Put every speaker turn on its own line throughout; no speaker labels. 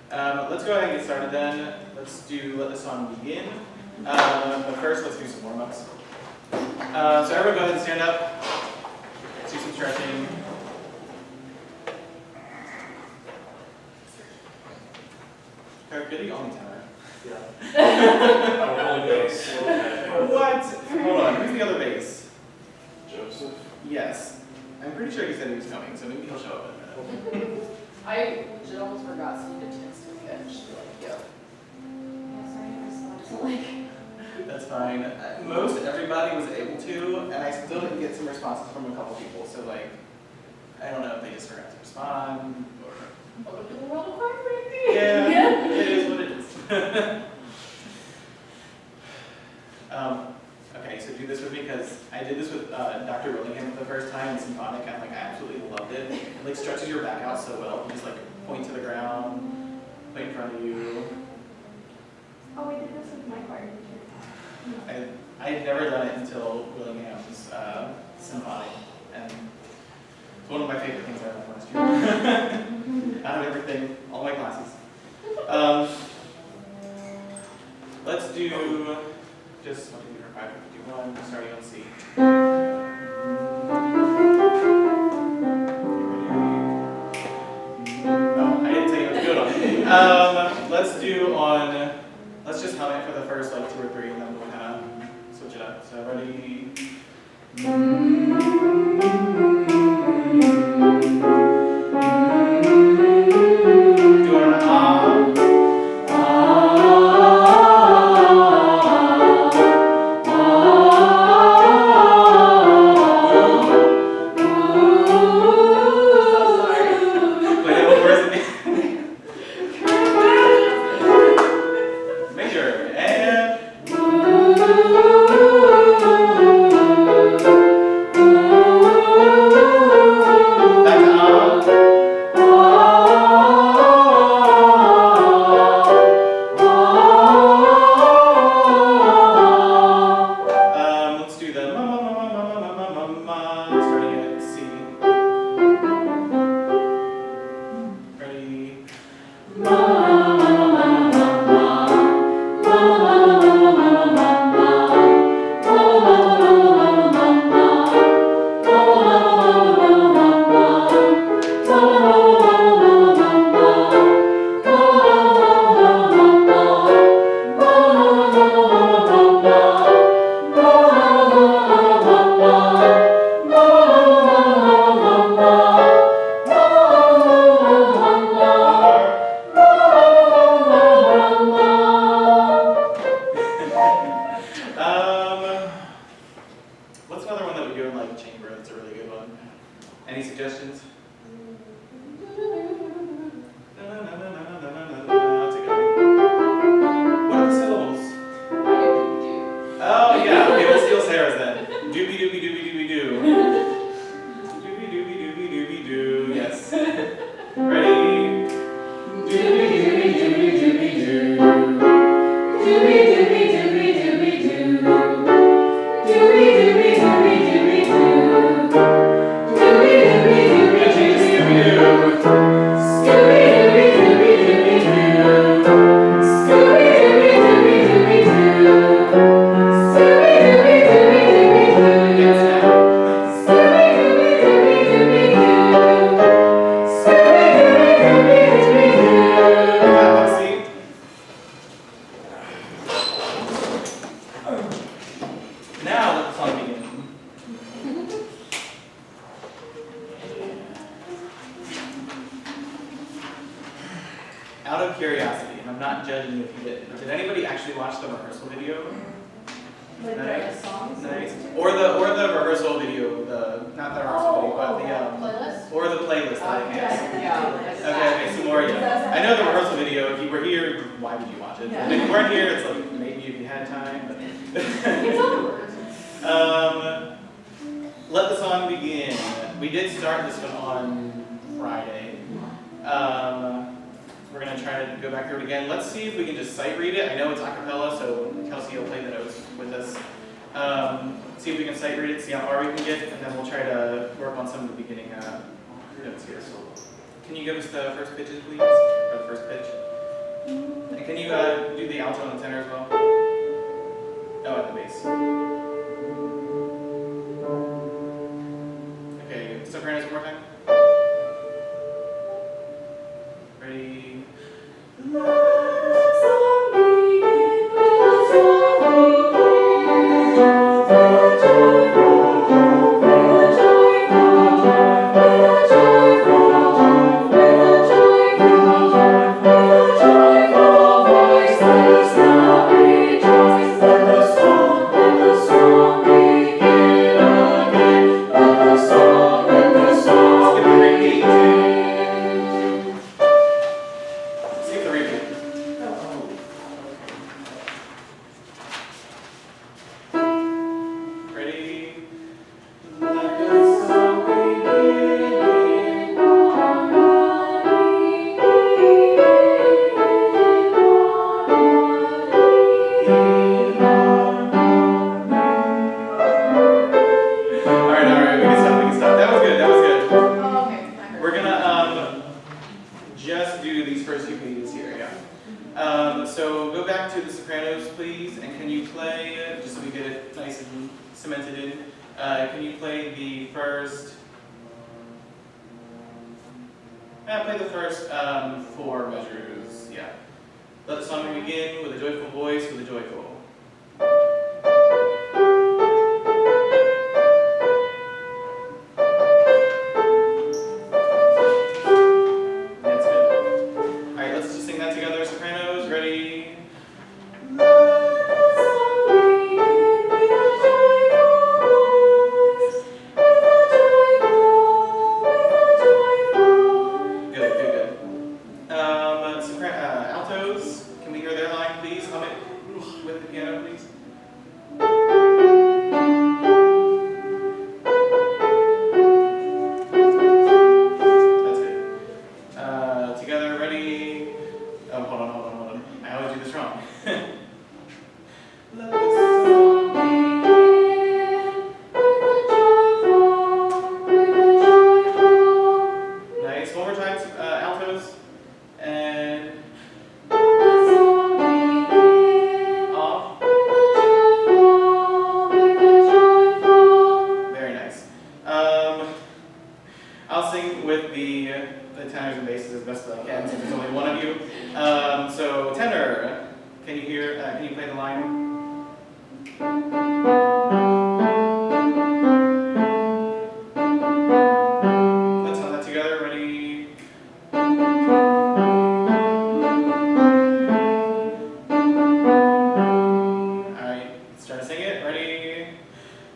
Let's go ahead and get started then. Let's let the song begin. But first, let's do some warm-ups. So everyone go ahead and stand up. Let's do some stretching. Eric, you're the only timer.
Yeah.
What? Hold on, who's the other bass?
Joseph?
Yes. I'm pretty sure he said he was coming, so maybe he'll show up in a minute.
I legit almost forgot, so you could text me and just be like, yo.
Yeah, sorry, I responded to like.
That's fine. Most everybody was able to, and I still didn't get some responses from a couple people, so like, I don't know if they just forgot to respond, or...
Welcome to the world of choreography.
Yeah, it is what it is. Okay, so do this with me, because I did this with Dr. Willingham for the first time in symphonic, and like, I absolutely loved it. It like stretches your back out so well. You just like point to the ground, point in front of you.
Oh, we did this with my choir teacher.
I had never done it until Willingham's symphonic, and it's one of my favorite things I learned last year. Out of everything, all my classes. Let's do just 1, 2, 3, 4, 5, 51, starting on C. Oh, I didn't tell you what to do it on. Let's just hum it for the first like 2 or 3, and then we'll kind of switch it up. So ready? Do it on an what's another one that we do in like chamber that's a really good one? Any suggestions? That's a good one. What are the syllables? Oh yeah, okay, we'll steal Sarah's then. Doobie doobie doobie doobie doo. Doobie doobie doobie doobie doo, yes. Ready? Doobie doobie doobie doobie doo. Doobie doobie doobie doobie doo. Doobie doobie doobie doobie doo. Doobie doobie doobie doobie doo. Scooby doobie doobie doobie doo. Scooby doobie doobie doobie doo. Scooby doobie doobie doobie doo. Yes, now. Scooby doobie doobie doobie doo. Scooby doobie doobie doobie doo. Let's see. Now let the song begin. Out of curiosity, and I'm not judging you if you did anybody actually watch the rehearsal video?
Like
Nice.
the songs.
Nice. Or the rehearsal video, not the rehearsal video, but
Playlist?
or the playlist that I guess.
Yeah.
Okay, some more, yeah. I know the rehearsal video, if you were here, why would you watch it?
Yeah.
If you weren't here, it's like, maybe if you had time, but.
It's all the words.
Let the song begin. We did start this one on Friday. We're gonna try to go back through it again. Let's see if we can just sight read it. I know it's a cappella, so Kelsey will play the notes with us. See if we can sight read it, see how far we can get, and then we'll try to work on some of the beginning notes here. So, can you give us the first pitches, please? Or the first pitch? Can you do the alto and the tenor as well? Oh, at the bass. Okay, sopranos one more time. Ready? Skip the repeat. Ready? Let the song begin. Alright, we can stop. That was good.
Oh, okay. I heard.
We're gonna just do these first few pages here, yeah. So go back to the sopranos, please, and can you play, just so we get it nice and cemented in, can you play the first, play the first 4 measures, yeah. Let the song begin with a joyful voice, with a joyful. That's good. Alright, let's just sing that together, sopranos, ready? Good. Altos, can we hear their line, please? Hum it with the piano, please. That's good. Together, ready? Oh, hold on. I always do this wrong. Let the song Nice. One more time, altos. And off. Very nice. I'll sing with the tenors and basses as best as I can, since there's only one of you. So tenor, can you hear? Can you play the line? Let's hum that together. Ready? Alright, let's try to sing it. Ready?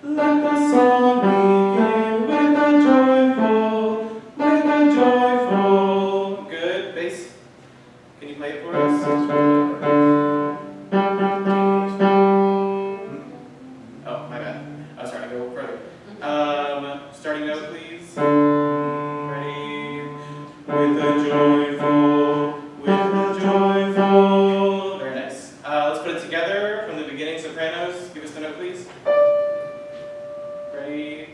Let the song begin with a joyful. Good. Bass. Can you play it for us? Oh, my bad. I was trying to go further. Starting note, please. Ready? With a joyful. Very nice. Let's put it together from the beginning, sopranos. Give us the note, please. Ready?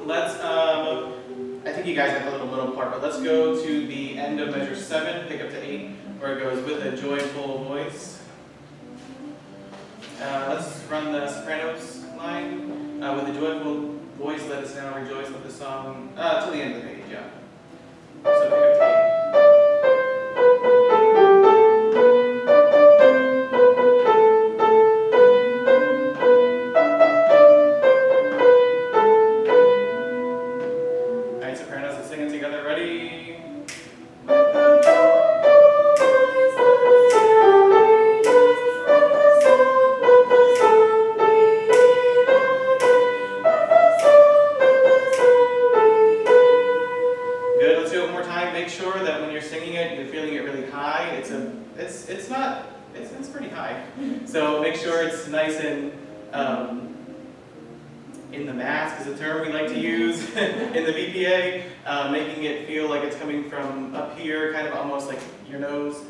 Let's, I think you guys have a little part, but let's go to the end of measure 7, pick up to 8, where it goes with a joyful voice. Let's run the sopranos line. With a joyful voice, let us now rejoice with the song, till the end of the page, yeah. So pick up to 8. Alright, sopranos, let's sing it together. Ready? Good. Let's do it one more time. Make sure that when you're singing it, you're feeling it really high. It's pretty high. So make sure it's nice and in the mask is a term we like to use in the VPA, making it feel like it's coming from up here, kind of almost like your nose.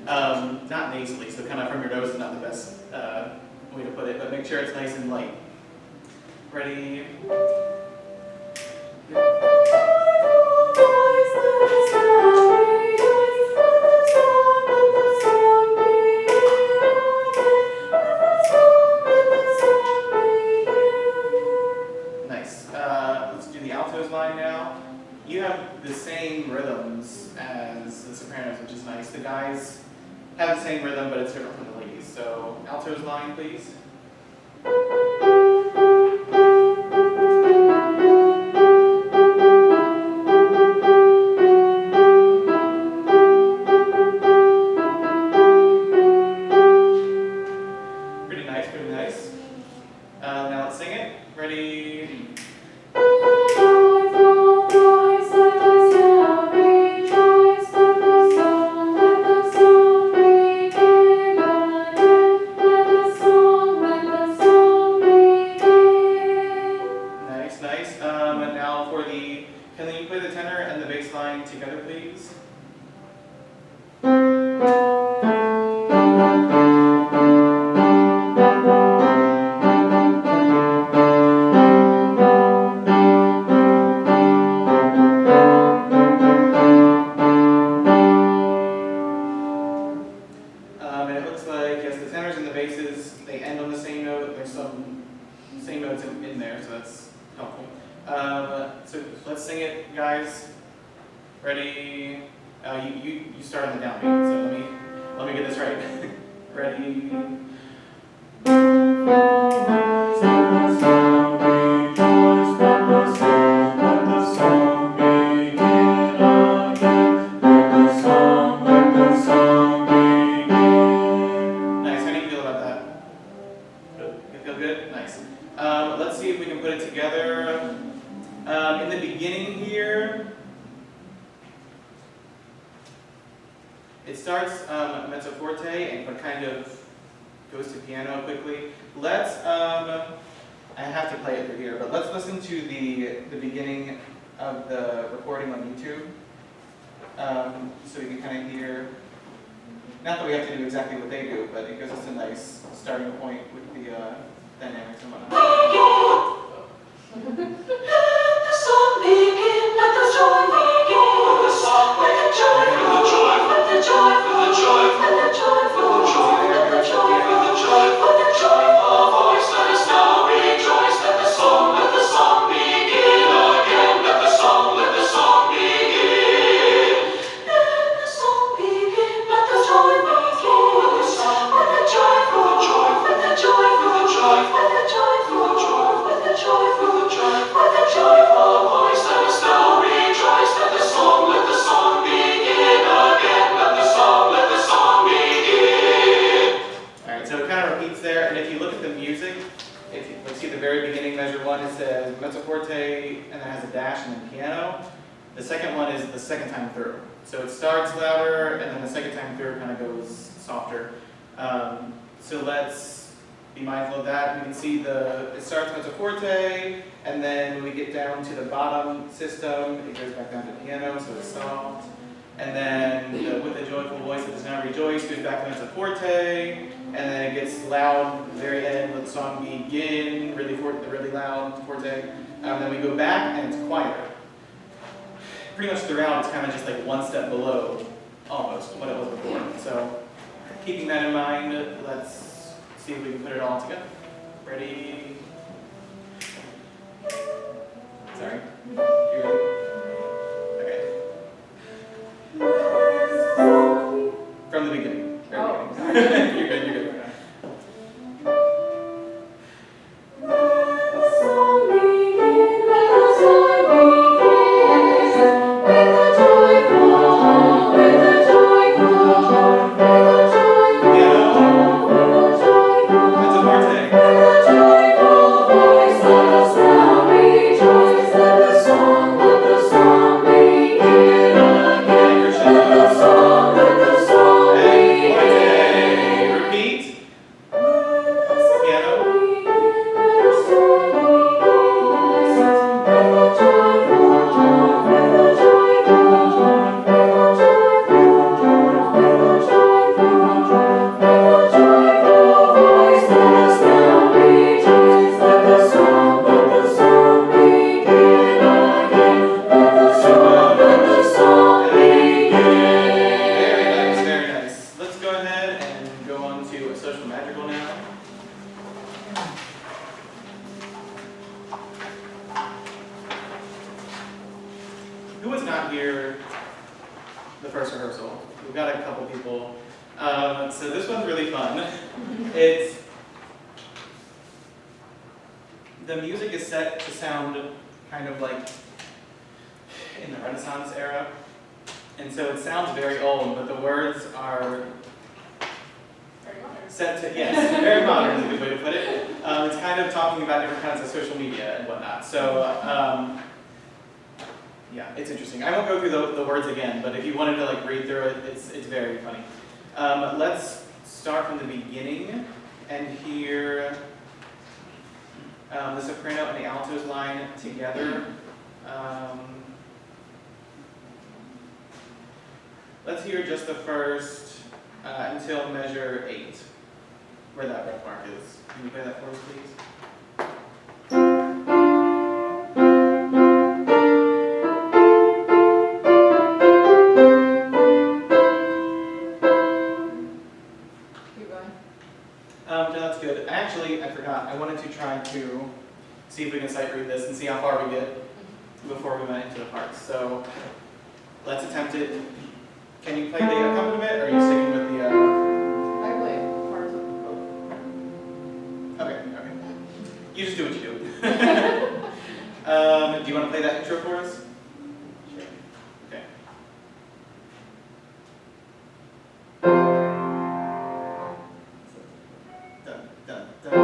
Not nasally, so kind of from your nose is not the best way to put it, but make sure it's nice and light. Ready? Nice. Let's do the altos line now. You have the same rhythms as the sopranos, which is nice. The guys have the same rhythm, but it's different from the ladies. So, altos line, please. Pretty nice, pretty nice. Now let's sing it. Ready? Nice, nice. And now for the, can you play the tenor and the bass line together, please? And it looks like, yes, the tenors and the basses, they end on the same note. There's some same notes in there, so that's helpful. So let's sing it, guys. Ready? You start on the downbeat, so let me get this right. Ready? Nice. How do you feel about that? Good. You feel good? Nice. Let's see if we can put it together. In the beginning here, it starts mezzo forte but kind of goes to piano quickly. Let's, I have to play it through here, but let's listen to the beginning of the recording on YouTube. So we can kind of hear, not that we have to do exactly what they do, but it gives us a nice starting point with the dynamics and whatnot. It says mezzo forte, and then has a dash and then piano. The second one is the second time through. So it starts louder, and then the second time through kind of goes softer. So let's be mindful of that. We can see it starts mezzo forte, and then when we get down to the bottom system, it goes back down to piano, so it's soft. And then with a joyful voice that does not rejoice, goes back to mezzo forte, and then it gets loud at the very end, let the song begin, really loud forte. Then we go back and it's quieter. Pretty much throughout, it's kind of just like one step below, almost, what it was before. So keeping that in mind, let's see if we can put it all together. Ready? Sorry. You're good? Okay. From the beginning. Very beginning. You're good, you're good. Repeat. people. So this one's really fun. The music is set to sound kind of like in the Renaissance era. And so it sounds very old, but the words are
Very modern.
set to, yes, very modern is a good way to put it. It's kind of talking about different kinds of social media and whatnot. So, yeah, it's interesting. I won't go through the words again, but if you wanted to like read through it, it's very funny. Let's start from the beginning and hear the soprano and the alto's line together. Let's hear just the first until measure 8, where that breath mark is. Can you play that for us, please? No, that's good. Actually, I forgot. I wanted to try to see if we can sight read this and see how far we get before we went into the parts. So let's attempt it. Can you play the accompaniment, or are you sticking with the?
I play parts of both.
Okay. You just do what you do. Do you want to play that intro for us?
Sure.
Okay. Dun, dun, dun.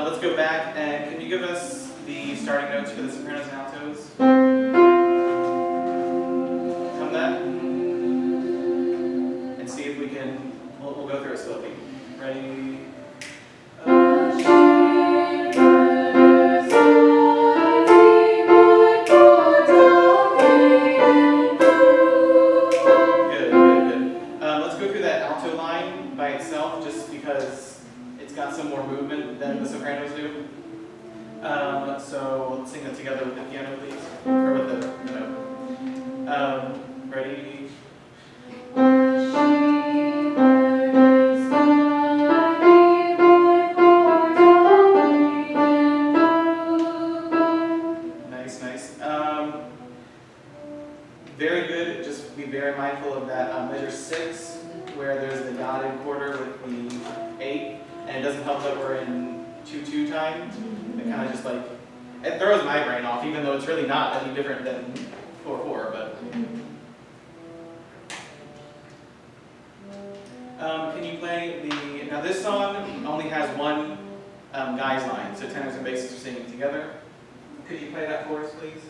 Let's go back, and can you give us the starting notes for the sopranos and altos? Come that, and see if we can. We'll go through it slowly. Ready? Good. Let's go through that alto line by itself, just because it's got some more movement than the sopranos do. So let's sing that together with the piano, please, or with the note. Ready? Nice. Very good. Just be very mindful of that measure 6, where there's the dotted quarter with the 8, and it doesn't help that we're in 2/2 time. It kind of just like, it throws my brain off, even though it's really not any different than 4/4. But can you play the? Now this song only has one guy's line, so tenors and basses are singing together. Could you play that for us, please?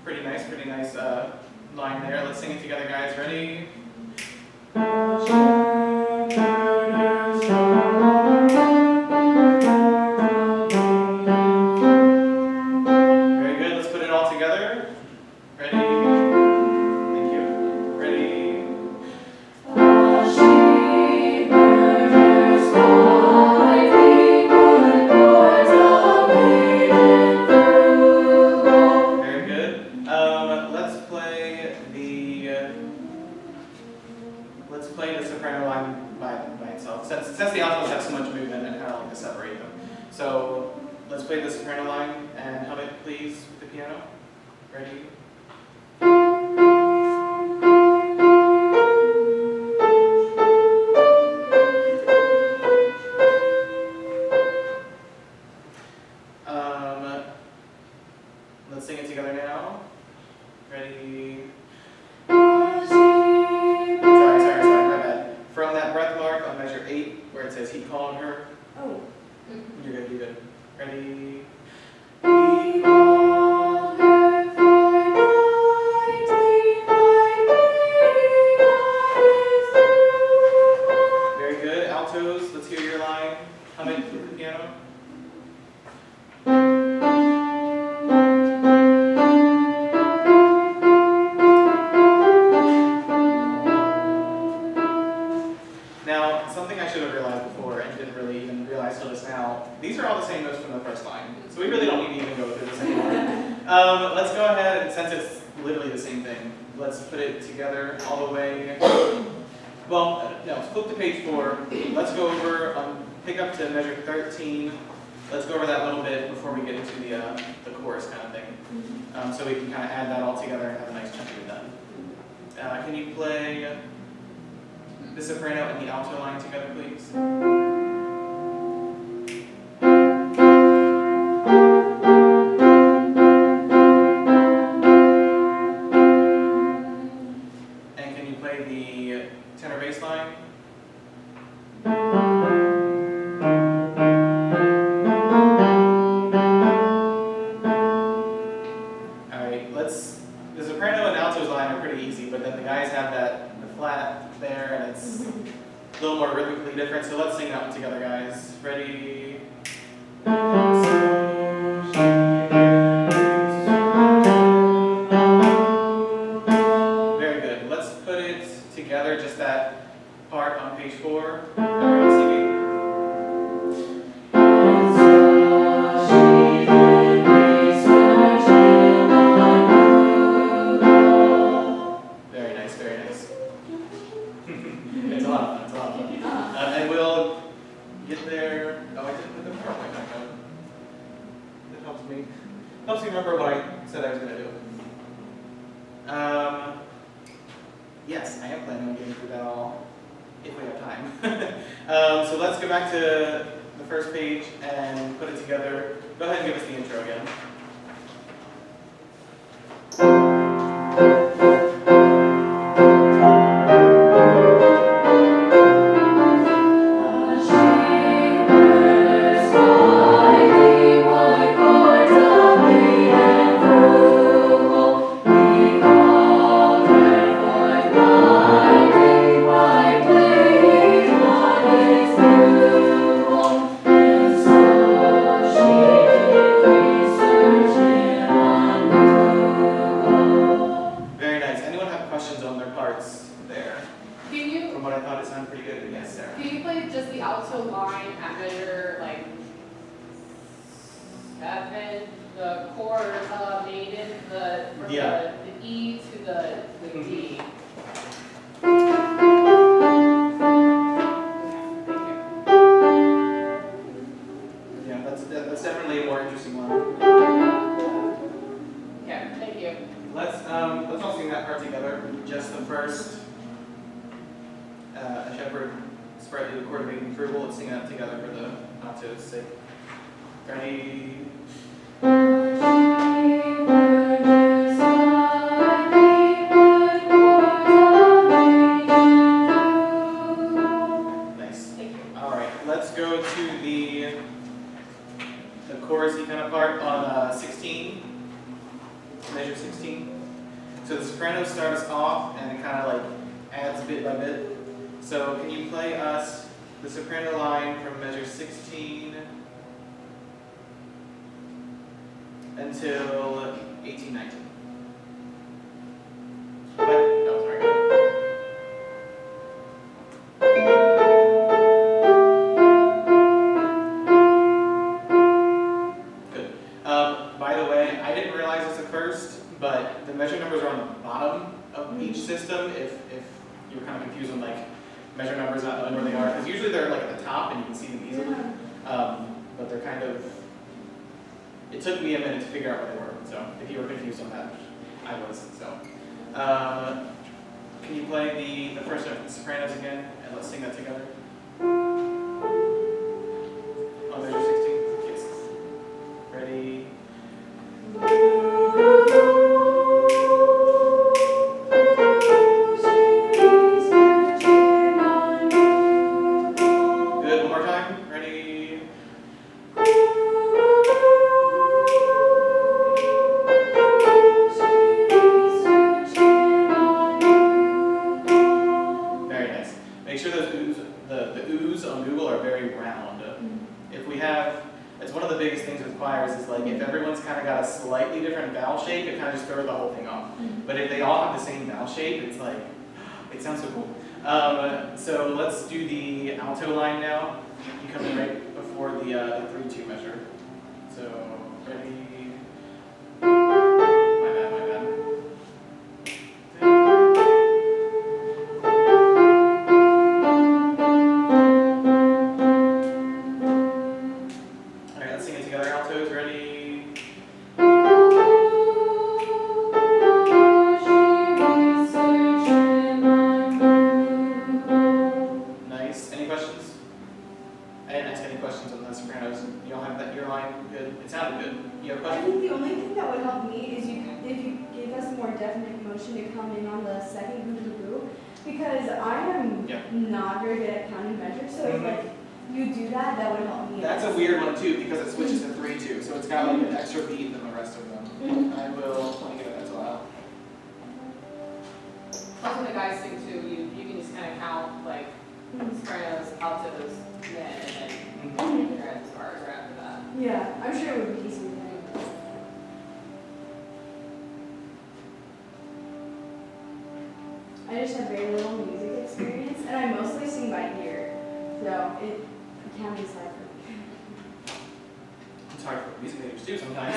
Pretty nice line there. Let's sing it together, guys. Ready? Very good. Let's put it all together. Ready? Thank you. Ready? Very good. Let's play the soprano line by itself. Since the altos have so much movement, I kind of like to separate them. So let's play the soprano line and hum it, please, with the piano. Ready? Let's sing it together now. Ready? Sorry, my bad. From that breath mark on measure 8, where it says he called her.
Oh.
You're good. Ready? Very good. Altos, let's hear your line. Hum it. now. These are all the same notes from the first line, so we really don't need to even go through this anymore. Let's go ahead, and since it's literally the same thing, let's put it together all the way. Well, no, let's flip to page 4. Let's go over, pick up to measure 13. Let's go over that a little bit before we get into the chorus kind of thing. So we can kind of add that all together and have a nice chunk of it done. Can you play the soprano and the alto line together, please? And can you play the tenor bass line? The soprano and alto's line are pretty easy, but then the guys have the flat there, and it's a little more rhythmically different. So let's sing that one together, guys. Ready? Very good. Let's put it together, just that part on page 4. Everyone singing. And we'll get there. Oh, I didn't put the PowerPoint back up. That helps me remember what I said I was going to do. Yes, I am planning on getting through that all, if we have time. So let's go back to the first page and put it together. Go ahead and give us the intro again. That's definitely a more interesting one.
Okay, thank you.
Let's all sing that part together. Just the first, a shepherd sprightly, the chord of making frugal. Let's sing that together for the alto's sake. Ready? Nice.
Thank you.
All right. Let's go to the chorusy kind of part on 16, measure 16. So the soprano starts off and it kind of like adds bit by bit. So can you play us the soprano line from measure 16 until 18, 19? What? Oh, sorry. By the way, I didn't realize this at first, but the measure numbers are on the bottom of each system. If you were kind of confused on like measure numbers not knowing where they are, because usually they're like at the top and you can see them easily. But they're kind of. It took me a minute to figure out what they were. So if you were confused on that, I was. So can you play the first note of the sopranos again, and let's sing that together. On measure 16. Yes. Ready. Good, one more time. Ready? Very nice. Make sure those oohs, the oohs on Google are very round. If we have, it's one of the biggest things with choirs is like if everyone's kind of got a slightly different vowel shape, it kind of just throws the whole thing off. But if they all have the same vowel shape, it's like, it sounds so cool. So let's do the alto line now. You come in right before the 3-2 measure. So ready? My bad. All right, let's sing it together. Altos, ready? Nice. Any questions? I didn't ask any questions on the sopranos. You all have that your line good? It sounded good. You have a
I
question?
think the only thing that would help me is if you gave us more definite motion to come in on the second boo, because I am
Yeah.
not very good at counting measures. So if like you do that, that would help me.
That's a weird one too because it switches to 3-2, so it's got like an extra beat than the rest of them. I will let me get that as well.
Plus when the guys sing too, you can just kind of count like sopranos, altos, mid, and then you're at the bars right after that.
Yeah, I'm sure it would be easy. I just have very little music experience, and I mostly sing by ear, so it can be hard for me.
It's hard for music majors too sometimes.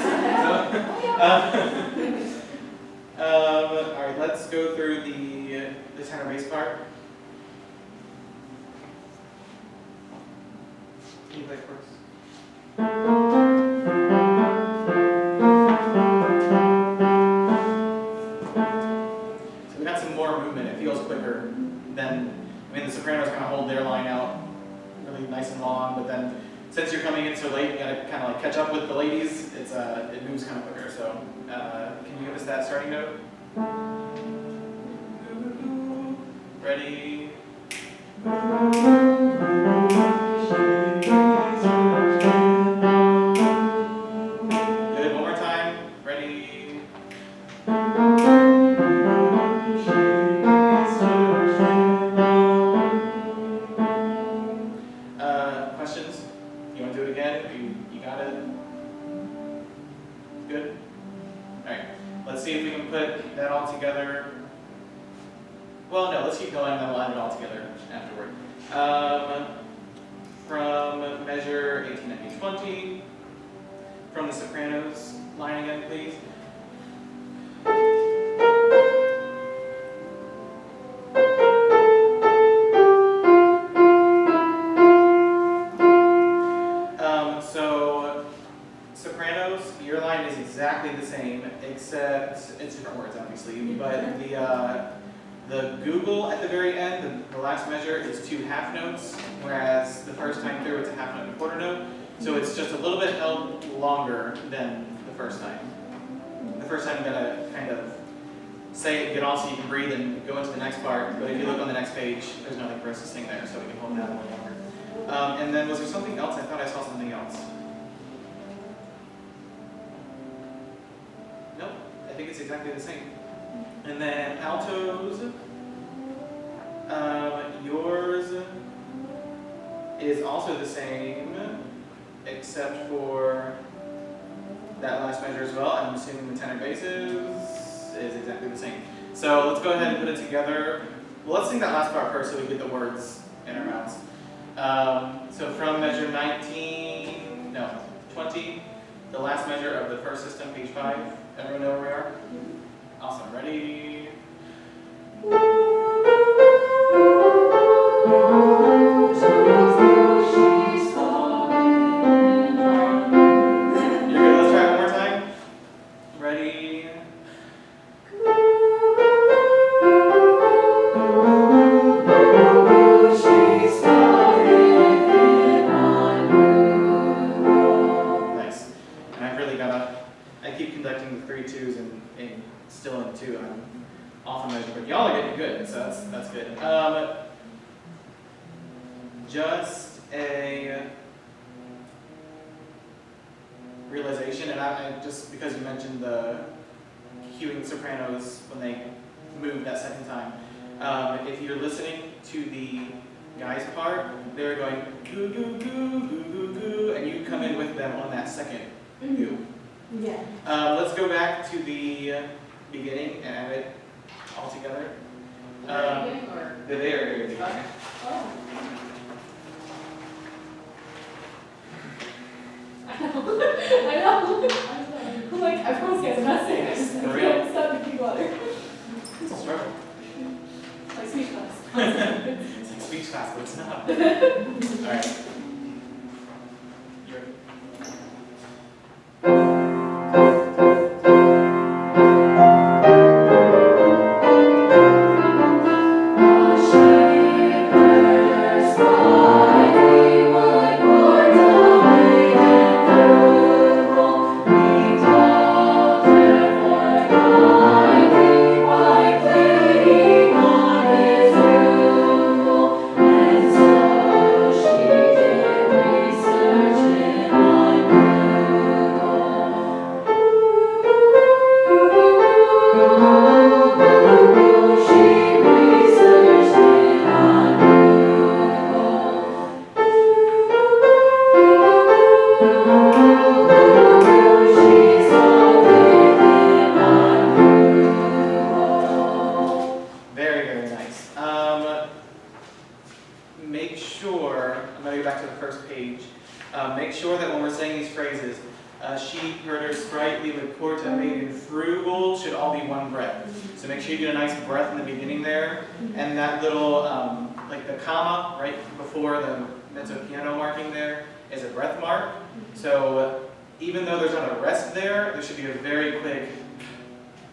So, all right, let's go through the tenor bass part. Can you play first? So we got some more movement. It feels quicker than, I mean, the sopranos kind of hold their line out really nice and long, but then since you're coming in so late, you gotta kind of like catch up with the ladies. It moves kind of quicker. So can you give us that starting note? Ready? Good. One more time. Ready? Questions? You want to do it again? You got it? Good? Alright. Let's see if we can put that all together. Well, no, let's keep going and then we'll add it all together afterward. From measure 18, 19, 20. From the sopranos line again, please. So sopranos, your line is exactly the same, except it's different words, obviously. But the Google at the very end, the last measure, is 2 half notes, whereas the first time through it's a half note and a quarter note. So it's just a little bit held longer than the first time. The first time I'm gonna kind of say it, get off so you can breathe and go into the next part. But if you look on the next page, there's nothing for us to sing there, so we can hold that a little longer. And then was there something else? I thought I saw something else. Nope, I think it's exactly the same. And then altos, yours is also the same, except for that last measure as well. I'm assuming the tenor basses is exactly the same. So let's go ahead and put it together. Well, let's sing that last part first so we get the words in our mouths. So from measure 20, the last measure of the first system, page 5. Everyone know where we are? Awesome. Ready? You're good. Let's try it one more time. Ready? Nice. And I've really I keep conducting the 3-2s and still in 2. I'm off a measure, but y'all are getting good, so that's good. Just a realization, and I just because you mentioned the cueing sopranos when they move that second time. If you're listening to the guys part, they're going goo goo goo goo goo goo, and you come in with them on that second goo.
Yeah.
Let's go back to the beginning and add it all together. The very beginning.
Oh.
I know. I'm like, I promise you, I'm not saying this. I
For real.
can't stop to keep water.
It's a struggle.
Like speech class.
It's like speech class, but it's not. Alright. You ready? Very, very nice. Make sure, I'm going to go back to the first page. Make sure that when we're saying these phrases, sheep, herder, sprightly, with quarta, maiden, frugal, should all be one breath. So make sure you get a nice breath in the beginning there. And that little, like the comma right before the mezzo piano marking there is a breath mark. So even though there's not a rest there, there should be a very quick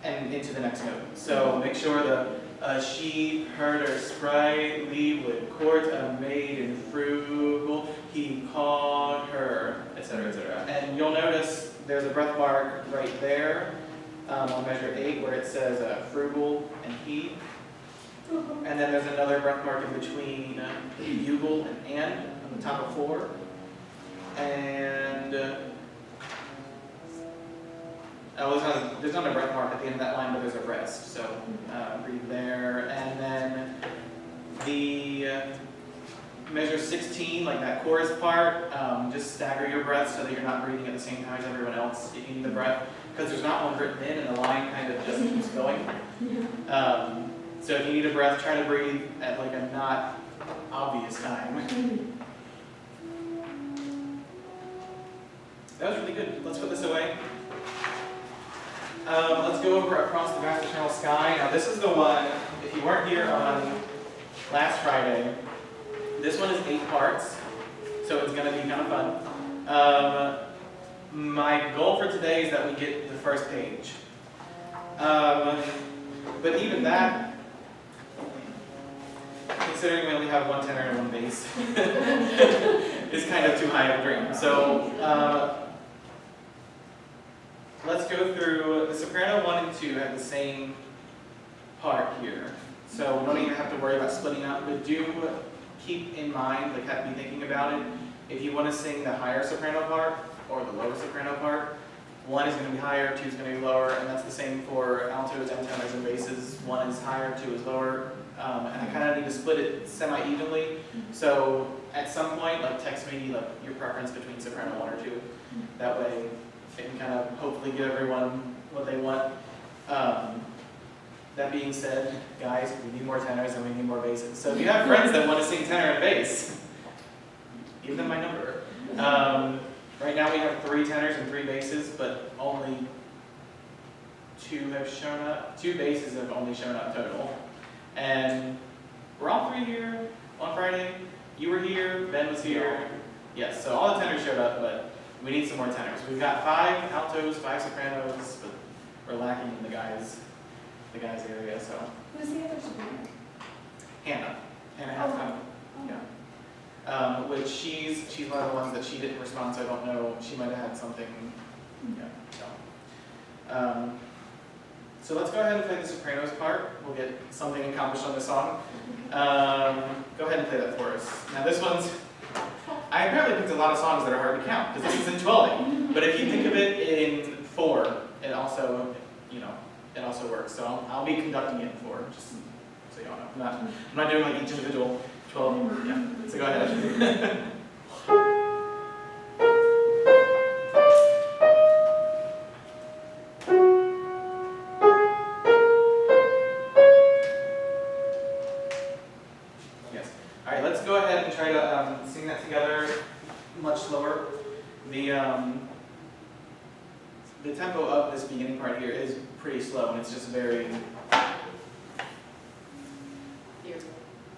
and into the next note. So make sure the sheep, herder, sprightly, would court a maiden, frugal, he called her, etc., etc. And you'll notice there's a breath mark right there on measure 8 where it says frugal and he. And then there's another breath mark in between bugle and on the top of 4. And there's not a breath mark at the end of that line, but there's a rest. So breathe there. And then the measure 16, like that chorus part, just stagger your breath so that you're not breathing at the same time as everyone else if you need the breath, because there's not one written in and the line kind of just keeps going. So if you need a breath, try to breathe at like a not obvious time. That was really good. Let's put this away. Let's go over Across the Vast Eternal Sky. Now this is the one, if you weren't here on last Friday, this one is 8 parts, so it's going to be kind of fun. My goal for today is that we get the first page. But even that, considering we only have one tenor and one bass, is kind of too high of a dream. So let's go through the soprano 1 and 2 have the same part here. So we don't even have to worry about splitting up, but do keep in mind, like have to be thinking about it. If you want to sing the higher soprano part or the lower soprano part, 1 is going to be higher, 2 is going to be lower, and that's the same for altos and tenors and basses. 1 is higher, 2 is lower, and I kind of need to split it semi-evenly. So at some point, like text me like your preference between soprano 1 or 2. That way, it can kind of hopefully give everyone what they want. That being said, guys, we need more tenors and we need more basses. So if you have friends that want to sing tenor and bass, give them my number. Right now we have 3 tenors and 3 basses, but only 2 have shown up. 2 basses have only shown up total. And we're all 3 here on Friday. You were here, Ben was here. Yes, so all the tenors showed up, but we need some more tenors. We've got 5 altos, 5 sopranos, but we're lacking in the guys area, so.
Who's the other soprano?
Hannah Halfcon. Yeah. Which she's one of the ones that she didn't respond, so I don't know. She might have had something. Yeah. So let's go ahead and play the sopranos part. We'll get something accomplished on this song. Go ahead and play that for us. Now this one's. I apparently picked a lot of songs that are hard to count because this is in 12/8. But if you think of it in 4, it also, it also works. So I'll be conducting it in 4, just so y'all know. I'm not doing like each individual 12. Yeah. So go ahead. Yes. All right. Let's go ahead and try to sing that together much slower. the tempo of this beginning part here is pretty slow, and it's just very,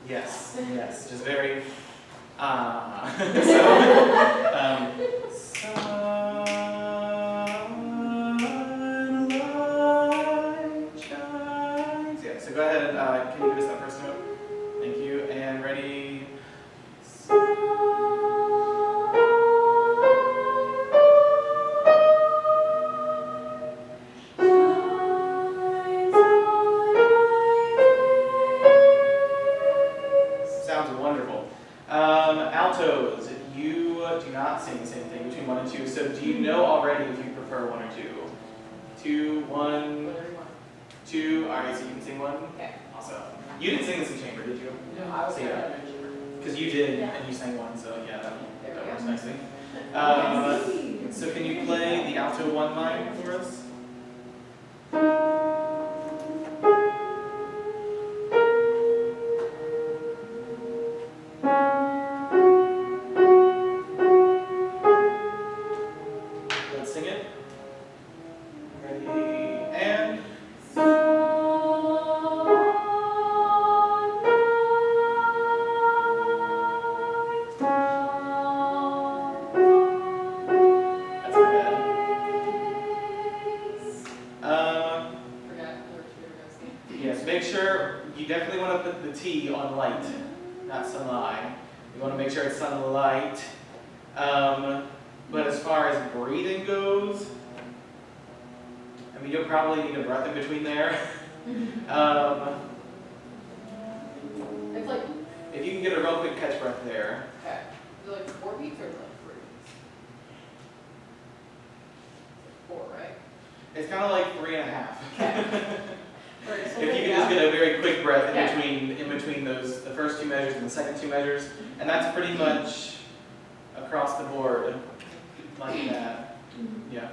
yes, just very, sunlight shines. Yeah, so go ahead and can you give us that first note? Thank you, and ready? Sounds wonderful. Altos, you do not sing the same thing between 1 and 2, so do you know already if you prefer 1 or 2? 2, 1, 2, alright, so you can sing 1?
Okay.
Awesome. You didn't sing this in chamber, did you?
No, I was
So, yeah. Because you did, and you sang 1, so yeah, that works nicely. So can you play the alto 1 line for us? Let's sing it. Ready, and... That's not bad. Yes, make sure, you definitely want to put the T on light, not sunlight. You want to make sure it's sunlight. But as far as breathing goes, I mean, you'll probably need a breath in between there.
It's like,
If you can get a real quick catch breath there.
okay, is it like 4 beats or like 3 beats? 4, right?
It's kind of like 3.5.
Okay.
If you can just get a very quick breath in between those, the first 2 measures and the second 2 measures, and that's pretty much across the board like that. Yeah.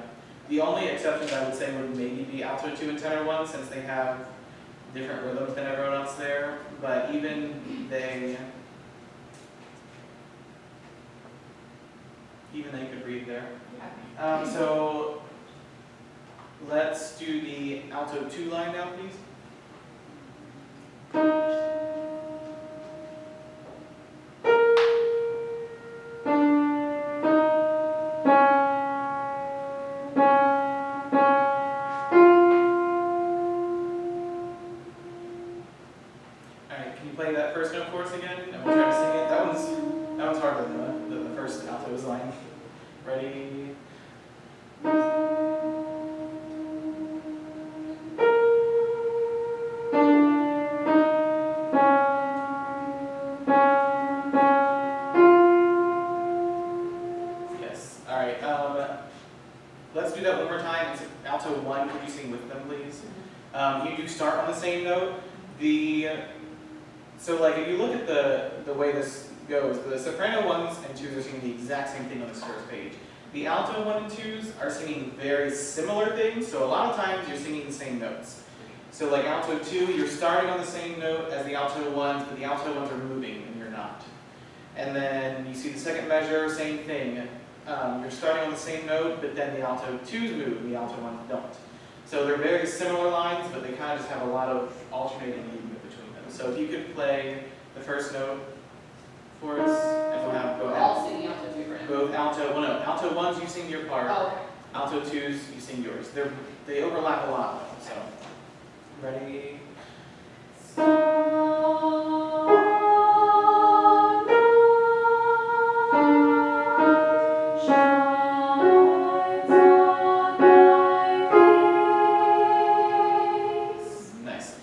The only exceptions I would say would maybe be alto 2 and tenor 1, since they have different rhythms than everyone else there, but even they could read there. So let's do the alto 2 line now, please. Alright, can you play that first note for us again? And we'll try to sing it. That one's harder than the first alto's line. Ready? Yes. Alright, let's do that one more time. It's alto 1. Could you sing with them, please? You do start on the same note. So like if you look at the way this goes, the soprano 1s and 2s are singing the exact same thing on this first page. The alto 1 and 2s are singing very similar things, so a lot of times you're singing the same notes. So like alto 2, you're starting on the same note as the alto 1s, but the alto 1s are moving and you're not. And then you see the second measure, same thing. You're starting on the same note, but then the alto 2s move and the alto 1s don't. So they're very similar lines, but they kind of just have a lot of alternating movement between them. So if you could play the first note for us, and we'll have go
We're
ahead.
all singing alto 2 right now.
Both alto, well no, alto 1s you sing your part,
Oh, okay.
alto 2s you sing yours. They overlap a lot though, so. Ready? Nice.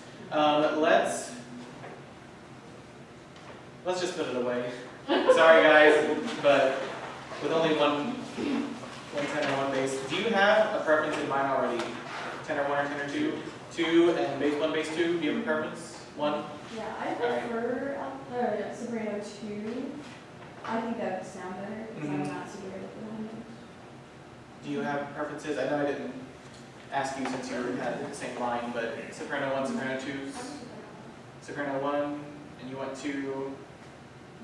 Let's just put it away. Sorry guys, but with only one tenor, 1 bass. Do you have a preference in mind already? Tenor 1 or tenor 2? 2 and bass 1, bass 2? Do you have a preference? 1?
Yeah, I prefer soprano 2. I think that would sound better because I'm not super good at the one.
Do you have preferences? I know I didn't ask you since you had the same line, but soprano 1, soprano 2s? Soprano 1, and you want 2.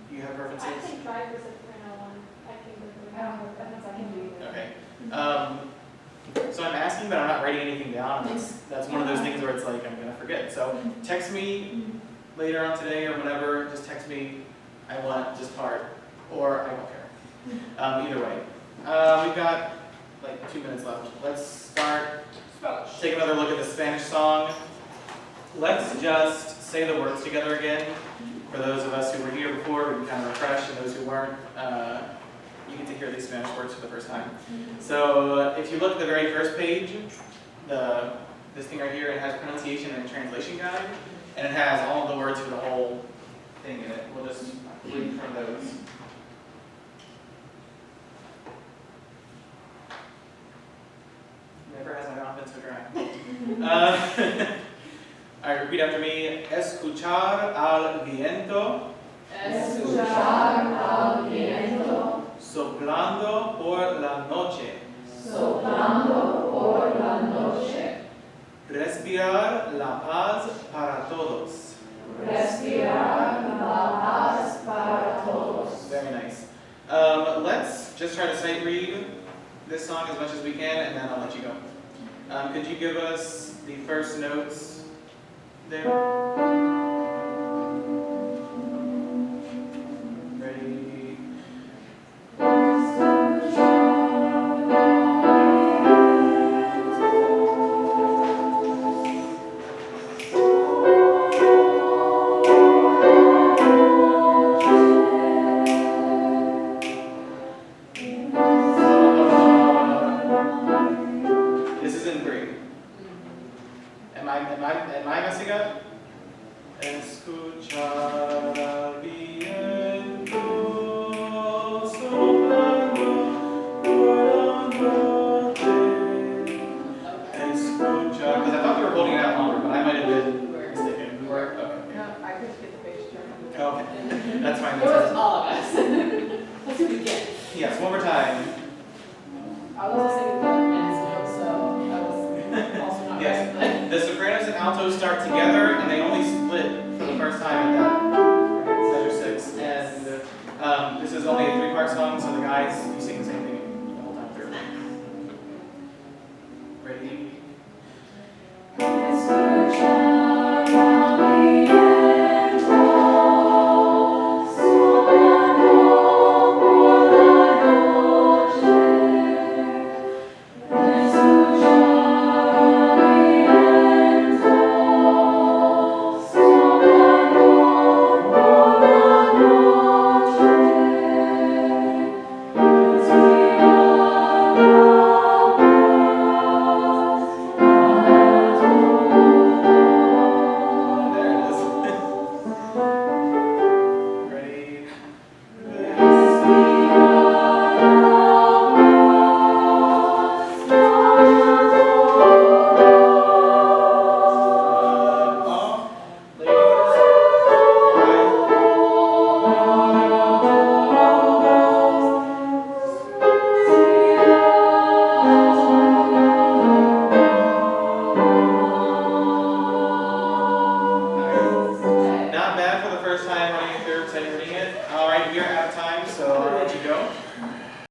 Do you have preferences?
I can try for soprano 1. I can do it.
I don't know if I can do either.
Okay. So I'm writing anything down. That's one of those things where it's like, I'm going to forget. So text me later on today or whenever, just text me, I want this part, or I don't care. Either way. We've got like 2 minutes left. Let's start. Take another look at the Spanish song. Let's just say the words together again. For those of us who were here before, we can kind of refresh, and those who weren't, you get to hear these Spanish words for the first time. So if you look at the very first page, this thing right here, it has pronunciation and translation guide, and it has all of the words for the whole thing in it. We'll just read from those. Never has my mouth been so dry. All right, repeat after me. Escuchar al viento.
Escuchar al viento.
Soplando por la noche.
Soplando por la noche.
Respirar la paz para todos.
Respirar la paz para todos.
Very nice. Let's just try to sight read this song as much as we can, and then I'll let you go. Could you give us the first notes there? Ready? This is in 3. Am I messing up? Escuchar al viento soplando por la noche. Escuchar, because I thought we were holding it out longer, but I might have been mistaken. We were? Okay.
No, I couldn't get the page turned.
Okay, that's fine.
It was all of us. Let's see what we get.
Yes, one more time.
I was listening to the man's notes, so I was also not
Yes.
right.
The sopranos and altos start together, and they only split for the first time at that measure 6. And this is only a 3-part song, so the guys